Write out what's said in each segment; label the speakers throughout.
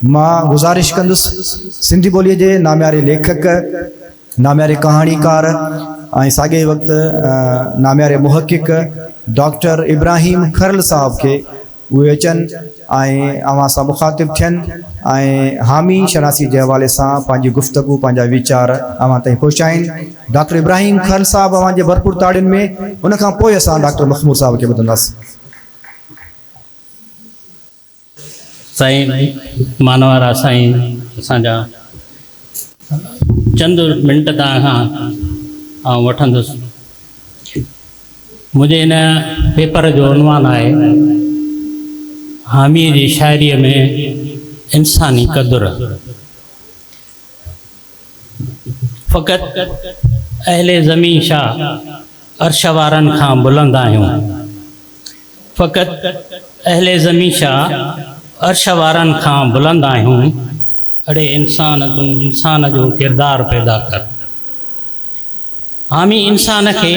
Speaker 1: मां गुज़ारिश कंदुसि सिंधी ॿोलीअ जे नाम्यारे लेखक, नाम्यारे कहाणीकार ऐं साॻे वक़्तु नाम्यारे मुहक़िक़ डॉक्टर इब्राहिम खरल साहब के उहे अचनि ऐं अवां सां मुखातिब थियनि ऐं हामी शनासी जे हवाले सां पंहिंजी गुफ़्तगू, पंहिंजा वीचार अवां ताईं पहुचाइनि। डॉक्टर इब्राहिम खरल साहब अवां जे भरपूर ताड़ियुनि में, उन खां पोइ असां डॉक्टर मखमूद साहब खे ॿुधंदासीं।
Speaker 2: साईं मानवारा साईं असांजा चंद मिंट तव्हां खां वठंदुसि। मुंहिंजे हिन पेपर जो उनवान आहे हामीअ जी शाइरीअ में इंसानी क़दुरु। फ़क़ति अहले ज़मीन शाह अर्श वारनि खां बुलंद आहियूं। फ़क़ति अहले ज़मीन शाह अर्श वारनि खां बुलंद आहियूं। अड़े इंसान तूं इंसान जो किरदारु पैदा कर। हामी इंसान खे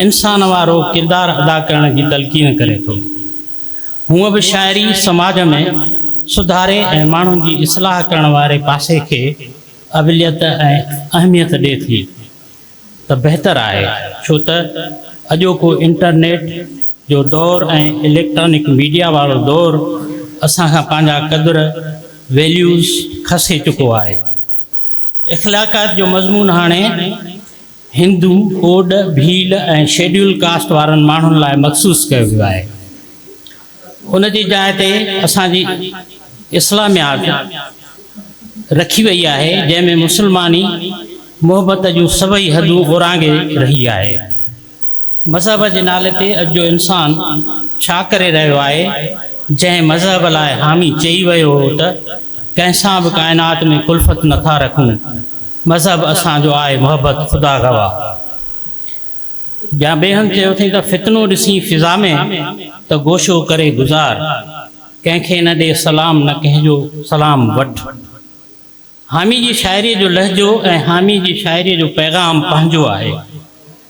Speaker 2: इंसान वारो किरदारु अदा करण जी तलक़ीन करे थो। हूअं बि शाइरी समाज में सुधारे ऐं माण्हुनि जी इस्लाह करण वारे पासे खे अबिलियत ऐं अहमियत ॾिए थी त बहितर आहे, छो त अॼोको इंटरनेट जो दौरु ऐं इलेक्ट्रॉनिक मीडिया वारो दौरु असांखां पंहिंजा क़दुर वैल्यूज़ खसे चुको आहे। इख़्लाक़ात जो मज़मून हाणे हिंदू, कोड, भील ऐं शेड्यूल कास्ट वारनि माण्हुनि लाइ मख़सूस कयो वियो आहे। उन जी जाइ ते असांजी इस्लामियात रखी वई आहे, जंहिंमें मुस्लमानी मुहबत जूं सभई हदूं ओरांगे रही आहे। मज़हब जे नाले ते अॼु जो इंसान छा करे रहियो आहे, जंहिं मज़हब लाइ हामी चई वियो हो त कंहिंसां बि काइनात में कुल्फ़त नथा रखूं। मज़हब असांजो आहे मुहबत ख़ुदा गवाह। ॿिया ॿियनि चयो अथई त फितनो ॾिसी फिज़ा में त गोशो करे गुज़ार, कंहिंखे न ॾे सलाम न कंहिंजो सलाम वठि। हामी जी शाइरीअ जो लहजो ऐं हामी जी शाइरीअ जो पैगाम पंहिंजो आहे।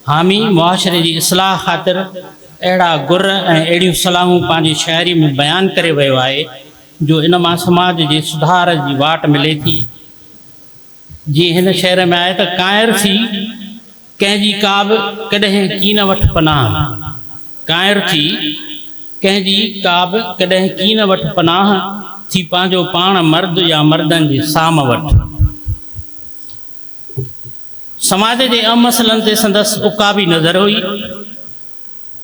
Speaker 2: हामी मुआशरे जी इस्लाह ख़ातिर अहिड़ा गुर ऐं अहिड़ियूं सलाहूं पंहिंजी शाइरी में बयानु करे वियो आहे जो इन मां समाज जे सुधार जी वाट मिले थी। जीअं हिन शेर में आहे त काइर थी कंहिंजी का बि कॾहिं की न वठि पनाह। काइर थी कंहिंजी का बि कॾहिं की न वठि पनाह, थी पंहिंजो पाण मर्द या मर्दनि जी साम वठि। समाज जे अमसलनि ते संदसि उकाबी नज़र हुई।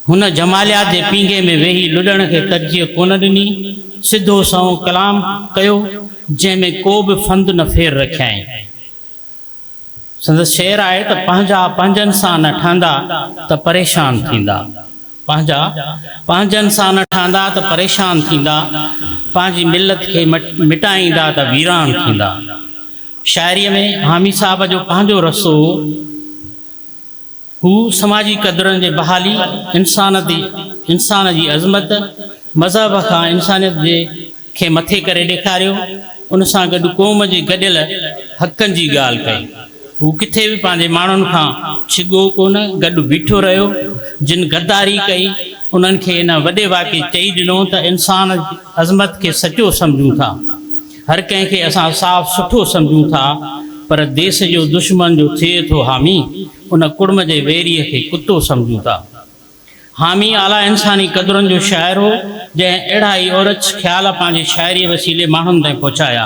Speaker 2: हुन जमालियात जे पींघे में वेही लुॾण खे तरजीह कोन ॾिनी। सिधो सओं कलाम कयो जंहिंमें को बि फंद न फेर रखियाईं। संदसि शेर आहे त पंहिंजा पंहिंजनि सां न ठहंदा त परेशान थींदा। पंहिंजा पंहिंजनि सां न ठहंदा त परेशान थींदा। पंहिंजी मिलत खे मिटाईंदा त वीरान थींदा। शाइरीअ में हामी साहब जो पंहिंजो रसो हू समाजी क़दुरनि जे बहाली, इंसान जी अज़मत, मज़हब खां इंसानियत जे खे मथे करे ॾेखारियो। उन सां गॾु क़ौम जे गॾियल हक़नि जी ॻाल्हि कई। हू किथे बि पंहिंजे माण्हुनि खां छिॻो कोन, गॾु बीठो रहियो। जिन गद्दारी कई उन्हनि खे इन वॾे वाक़े चई ॾिनो त इंसान जी अज़मत खे सचो सम्झूं था, हर कंहिंखे असां साफ़ सुठो सम्झूं था, पर देश जो दुश्मन जो थिए थो हामी, उन कुड़म जे वेरीअ खे कुतो सम्झूं था। हामी आला इंसानी क़दुरनि जो शाइर हो, जंहिं अहिड़ा ई औरच ख़्याल पंहिंजी शाइरीअ वसीले माण्हुनि ताईं पहुचाया।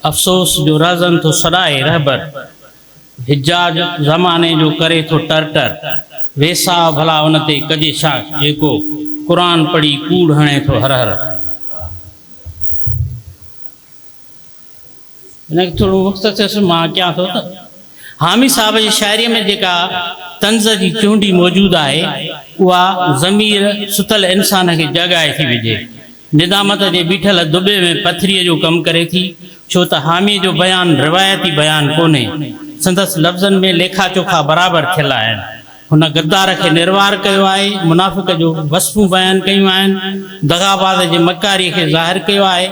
Speaker 2: अफ़सोस जो राज़न थो सॾाए रहबर, हिजाज ज़माने जो करे थो टर टर, वेसा भला उन ते कजे छा जेको क़ुरान पढ़ी कूड़ हणे थो हर हर। हिनखे थोरो मुख़्तसर मां कयां थो त हामी साहब जी शाइरीअ में जेका तंज़ जी चूंडी मौजूदु आहे, उहा ज़मीर सुतल इंसान खे जॻाए थी विझे। निदामत जे बीठल दुबे में पथरीअ जो कमु करे थी, छो त हामी जो बयानु रिवायती बयानु कोन्हे। संदसि लफ़्ज़नि में लेखा चोखा बराबरि थियल आहिनि। हुन गद्दार खे निर्वार कयो आहे, मुनाफ़िक़ जो वसफ़ूं बयानु कयूं आहिनि, दगाबाज़ जे मकारीअ खे ज़ाहिर कयो आहे।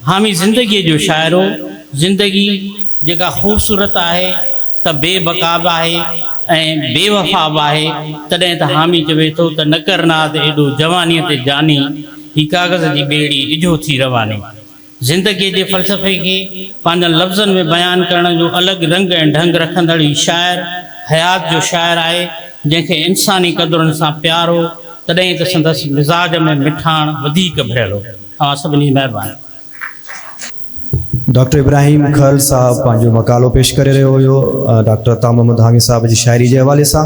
Speaker 2: हामी ज़िंदगीअ जो शाइर हो। ज़िंदगी जेका ख़ूबसूरत आहे त बेबकाब आहे ऐं बेवफ़ा बि आहे। तॾहिं त हामी चवे थो त न करनाद एॾो जवानीअ ते जानी, ही काग़ज़ जी ॿेड़ी इजो थी रवानी। ज़िंदगी जे फ़लसफ़े खे पंहिंजनि लफ़्ज़नि में बयानु करण जो अलॻि रंग ऐं ढंग रखंदड़ शाइर हयात जो शाइर आहे, जंहिंखे इंसानी क़दुरुनि सां प्यार हो, तॾहिं त संदसि मिज़ाज में मिठाण वधीक भरियल हो। तव्हां सभिनी महिरबानी।
Speaker 1: डॉक्टर इब्राहिम खरल साहब पंहिंजो मकालो पेश करे रहियो हुयो डॉक्टर तामम धामी साहब जी शाइरी जे हवाले सां।